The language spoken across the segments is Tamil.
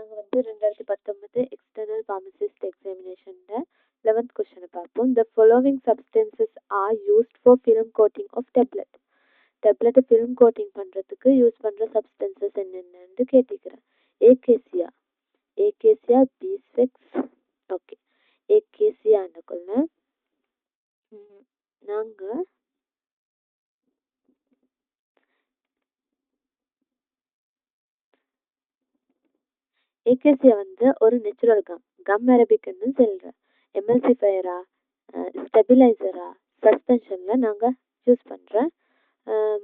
நாங்கள் வந்து 2019 எக்ஸ்டர்னல் ஃபார்மசிஸ்ட் எக்ஸாமினேஷனில் 11th கொஸ்டினை பார்ப்போம். The following substances are used for film coating of tablet. டேப்லெட்டை ஃபிலிம் கோட்டிங் பண்ணுறதுக்கு யூஸ் பண்ணுற சப்ஸ்டன்சஸ் என்னென்னு கேட்டிக்கிறேன். ஏகேசியா பீஸ்வெக்ஸ். ஓகே, ஏகேசியாண்டுக்குள்ள நாங்கள் ஏகேசியா வந்து ஒரு நேச்சுரல் கம் அரபிக்னு சொல்கிறேன். எம்எல்சிஃபயரா, ஸ்டெபிலைசரா, சஸ்பென்ஷனில் நாங்கள் யூஸ் பண்ணுறேன்.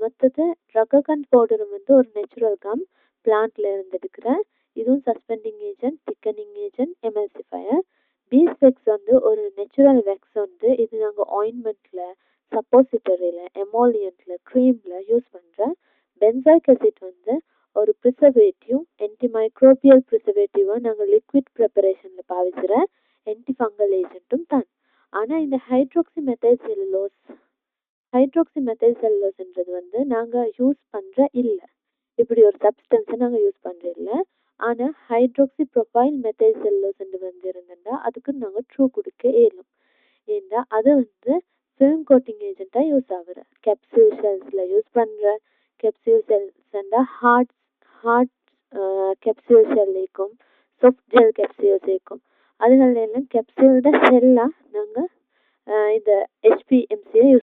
மற்றது ரககன் பவுடர் வந்து ஒரு நேச்சுரல் கம் பிளான்ட்ல இருந்து எடுக்கிறேன். இதுவும் சஸ்பெண்டிங் ஏஜென்ட், திக்கனிங் ஏஜென்ட், எம்எல்சிஃபயர். பீஸ்வெக்ஸ் வந்து ஒரு நேச்சுரல் வெக்ஸ் வந்து இது நாங்கள் ஆயின்மெண்ட்டில், சப்போசிட்டரியில், எமாலியன்ட்டில், க்ரீமில் யூஸ் பண்ணுறேன். பென்சாயிக் அசிட் வந்து ஒரு ப்ரிசர்வேட்டிவ், ஆன்டிமைக்ரோபியல் ப்ரிசர்வேட்டிவாக நாங்கள் லிக்விட் ப்ரிப்பரேஷனில் பாவிக்கிற ஆன்டி ஃபங்கல் ஏஜென்ட்டும் தான். ஆனால் இந்த ஹைட்ராக்சி மெத்தைல் செல்லுலோஸ்ன்றது வந்து நாங்கள் யூஸ் பண்ணுற இல்லை. இப்படி ஒரு சப்ஸ்டன்ஸை நாங்கள் யூஸ் பண்ணுற இல்லை. ஆனால் ஹைட்ராக்சி ப்ரொபைல் மெத்தைல் செல்லுலோஸ் வந்து இருந்ததுன்னா அதுக்கு நாங்கள் ட்ரூ கொடுக்க இயலும். ஏன்னா அது வந்து ஃபிலிம் கோட்டிங் ஏஜென்ட்டாக யூஸ் ஆகுற கேப்சூல் ஷெல்ஸில் யூஸ் பண்ணுற capsule shells hard capsule shell இருக்கும், சாஃப்ட் ஜெல் கேப்சூல்ஸ் இருக்கும். அதுகளெல்லாம் கேப்சூலோட ஷெல்லாக நாங்கள் இந்த HPMCயை யூஸ்